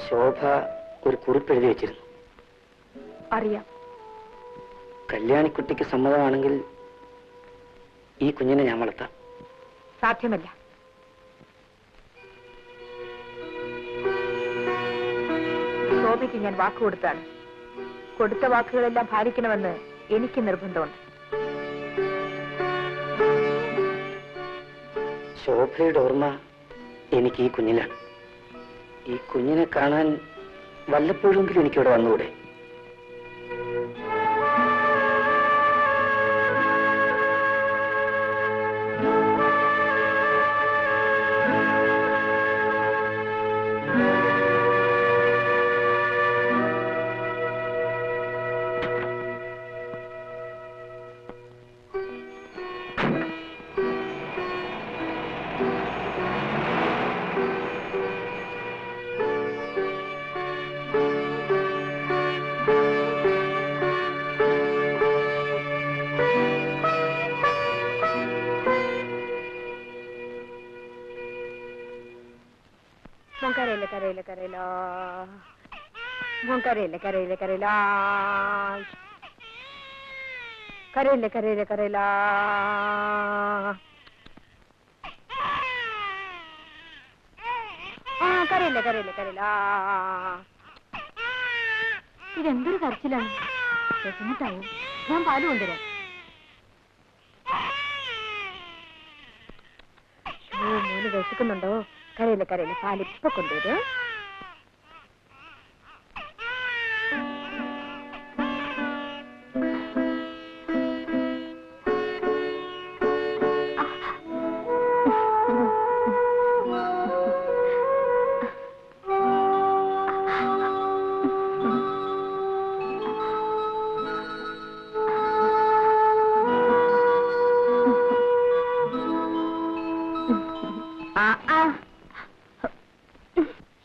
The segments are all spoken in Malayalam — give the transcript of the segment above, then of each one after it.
ശോഭ ഒരു കുറിപ്പ് എഴുതി വെച്ചിരുന്നു. അറിയാം. കല്യാണിക്കുട്ടിക്ക് സമ്മതമാണെങ്കിൽ ഈ കുഞ്ഞിനെ ഞാൻ വളർത്താം. സാധ്യമല്ല. ശോഭയ്ക്ക് ഞാൻ വാക്കുകൊടുത്താണ്. കൊടുത്ത വാക്കുകളെല്ലാം പാലിക്കണമെന്ന് എനിക്ക് നിർബന്ധമുണ്ട്. ശോഭയുടെ ഓർമ്മ എനിക്ക് ഈ കുഞ്ഞിലാണ്. ഈ കുഞ്ഞിനെ കാണാൻ വല്ലപ്പോഴെങ്കിലും എനിക്കിവിടെ വന്നുകൂടെ? കരയില്ല കരയില്ല മോൻ കരയില്ല കരയില്ല കരയില്ല കരയില്ല കരയില്ല കരയില്ല കരയില്ല കരയില്ല കരയില്ല. ഇതെന്തൊരു കരച്ചിലാണ്. വിശന്നിട്ടായോ? ഞാൻ പാല് കൊണ്ടുവരാം. മോന് വിശക്കുന്നുണ്ടോ? കരയില്ല കരയില്ല, പാലിപ്പൊ കൊണ്ടുവരും.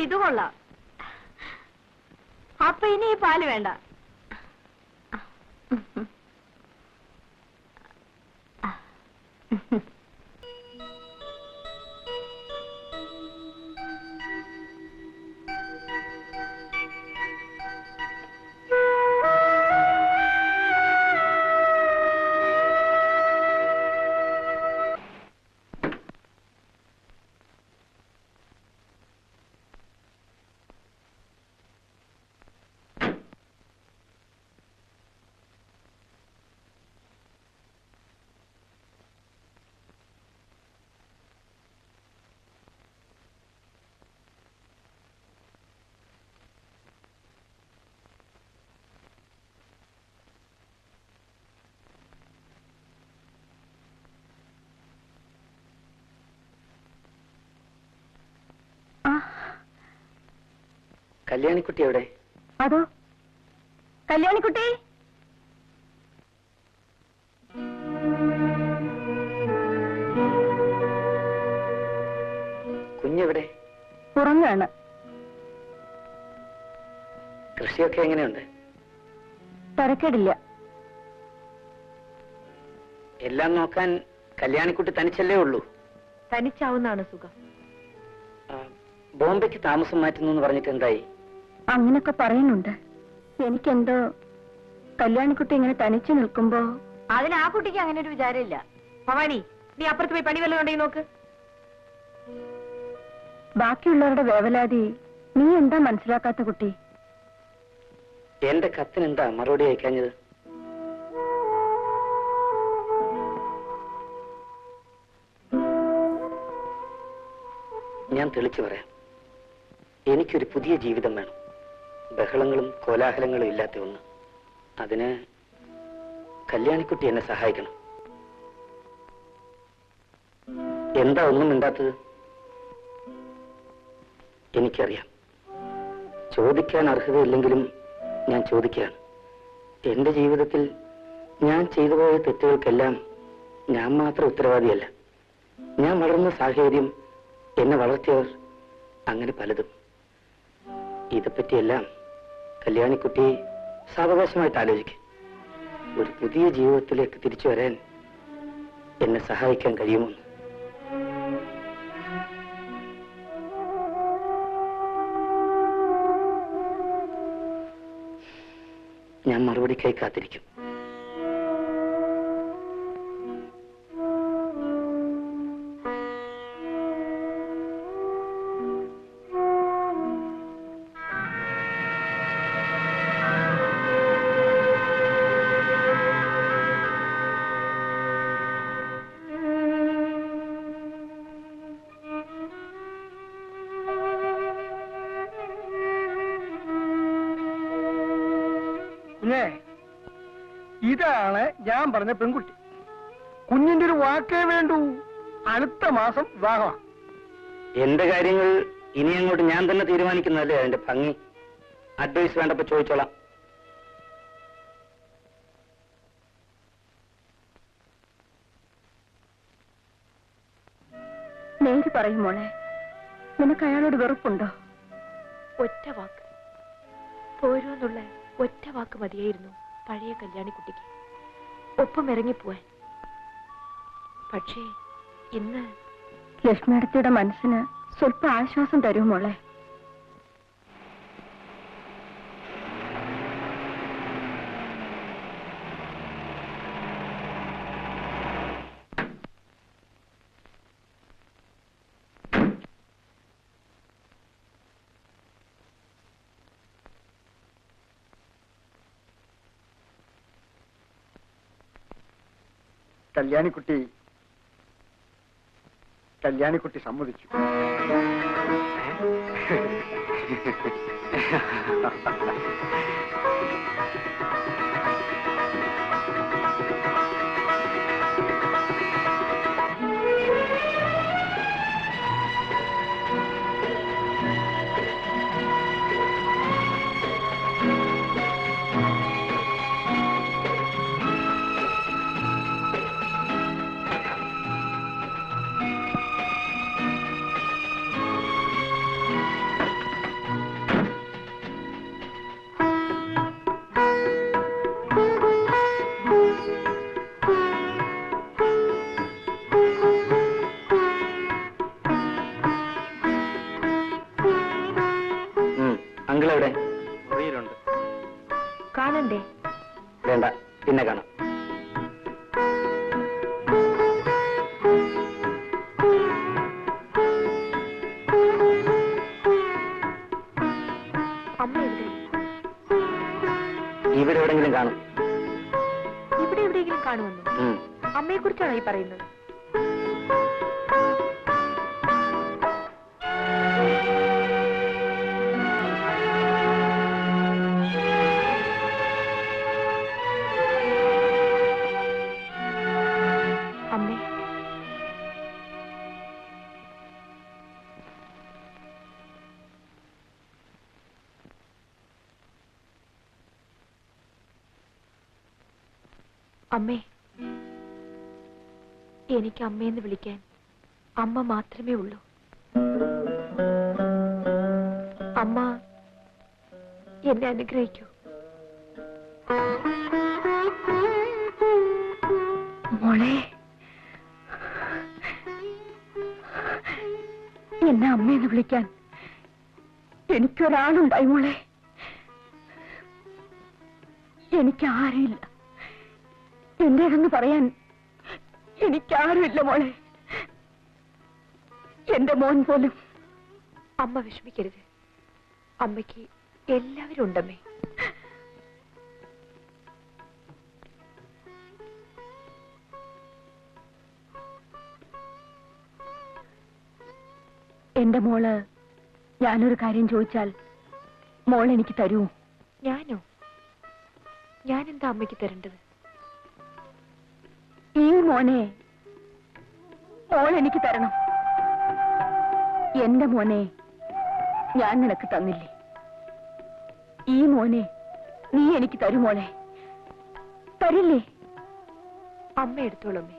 ഇത് കൊള്ളാം. അപ്പൊ ഇനി ഈ പാല് വേണ്ട. കല്യാണിക്കുട്ടി എവിടെ? അതോ കല്യാണിക്കുട്ടി. കുഞ്ഞെവിടെ? ഉറങ്ങാണ്. കൃഷിയൊക്കെ എങ്ങനെയുണ്ട്? തരക്കേടില്ല. എല്ലാം നോക്കാൻ കല്യാണിക്കുട്ടി തനിച്ചല്ലേ ഉള്ളൂ? തനിച്ചാവുന്നതാണ് സുഖം. ബോംബെക്ക് താമസം മാറ്റുന്നു എന്ന് പറഞ്ഞിട്ട് എന്തായി? അങ്ങനൊക്കെ പറയുന്നുണ്ട്. എനിക്കെന്തോ കല്യാണിക്കുട്ടി ഇങ്ങനെ തനിച്ചു നിൽക്കുമ്പോ. അതിന് ആ കുട്ടിക്ക് അങ്ങനെ ഒരു വിചാരമില്ല. ഭവാനി, നീ അപ്പുറത്ത് പോയി പണി വല്ലതും ഉണ്ടെങ്കിൽ നോക്ക്. ബാക്കിയുള്ളവരുടെ വേവലാതി നീ എന്താ മനസ്സിലാക്കാത്ത കുട്ടി? എന്റെ കത്തിനെന്താ മറുപടി അയക്കാഞ്ഞത്? ഞാൻ തെളിച്ചു പറയാം. എനിക്കൊരു പുതിയ ജീവിതം വേണം. ബഹളങ്ങളും കോലാഹലങ്ങളും ഇല്ലാത്ത ഒന്ന്. അതിന് കല്യാണിക്കുട്ടി എന്നെ സഹായിക്കണം. എന്താ ഒന്നും മിണ്ടാത്തത്? എനിക്കറിയാം, ചോദിക്കാൻ അർഹതയില്ലെങ്കിലും ഞാൻ ചോദിക്കുകയാണ്. എന്റെ ജീവിതത്തിൽ ഞാൻ ചെയ്തു പോയ തെറ്റുകൾക്കെല്ലാം ഞാൻ മാത്രം ഉത്തരവാദിയല്ല. ഞാൻ വളർന്ന സാഹചര്യം, എന്നെ വളർത്തിയവർ, അങ്ങനെ പലതും. ഇതെപ്പറ്റിയെല്ലാം കല്യാണിക്കുട്ടി സാവകാശമായിട്ട് ആലോചിക്കും. ഒരു പുതിയ ജീവിതത്തിലേക്ക് തിരിച്ചു വരാൻ എന്നെ സഹായിക്കാൻ കഴിയുമോ? ഞാൻ മറുപടിക്കായി കാത്തിരിക്കും. ഇതാണ് ഞാൻ പറഞ്ഞ പെൺകുട്ടി. കുഞ്ഞിന്റെ ഒരു വാക്കേ വേണ്ടൂ. അടുത്ത മാസം വിവാഹമാണ്. എന്റെ കാര്യങ്ങൾ ഇനി അങ്ങോട്ട് ഞാൻ തന്നെ തീരുമാനിക്കുന്നതല്ലേ അതിന്റെ ഭംഗി. അഡ്വൈസ് വേണ്ടപ്പോ ചോദിച്ചോളാം. നേര് പറയും മോളെ, നിനക്ക് അയാളോട് വെറുപ്പുണ്ടോ? ഒറ്റ വാക്ക് പോരൂന്നുള്ള ഒറ്റ വാക്ക് മതിയായിരുന്നു പഴയ കല്യാണിക്കുട്ടിക്ക് ഒപ്പം ഇറങ്ങിപ്പോവാൻ. പക്ഷേ ഇന്ന് ലക്ഷ്മിയടത്തിയുടെ മനസ്സിന് സ്വല്പം ആശ്വാസം തരൂ മോളെ. കല്യാണിക്കുട്ടി സമ്മതിച്ചു. അങ്കിളെവിടെ? മുറിയിലുണ്ട്. കാണണ്ടേ? വേണ്ട, പിന്നെ കാണാം. അമ്മ എവിടെ? ഇവിടെ എവിടെങ്കിലും കാണും. ഇവിടെ എവിടെയെങ്കിലും കാണുമെന്നോ? അമ്മയെ കുറിച്ചാണോ ഈ പറയുന്നത്? അമ്മേ, അമ്മേ, എനിക്ക് അമ്മയെന്ന് വിളിക്കാൻ അമ്മ മാത്രമേ ഉള്ളൂ. അമ്മ എന്നെ അനുഗ്രഹിക്കൂ. മോളെ, എന്നെ അമ്മയെന്ന് വിളിക്കാൻ എനിക്കൊരാളുണ്ടായി മോളെ. എനിക്കാരുമില്ല. എന്റേതെന്ന് പറയാൻ എനിക്കാരുമില്ല മോളെ. എന്റെ മോൻ പോലും. അമ്മ വിഷമിക്കരുത്. അമ്മയ്ക്ക് എല്ലാവരും ഉണ്ടമ്മേ. എന്റെ മോള് ഞാനൊരു കാര്യം ചോദിച്ചാൽ മോൾ എനിക്ക് തരൂ? ഞാനോ? ഞാനെന്താ അമ്മയ്ക്ക് തരേണ്ടത്? ഈ മോനെ മോൾ എനിക്ക് തരണം. എന്റെ മോനെ ഞാൻ നിനക്ക് തന്നില്ലേ? ഈ മോനെ നീ എനിക്ക് തരുമോളെ? തരില്ലേ? അമ്മ എടുത്തോളമ്മേ.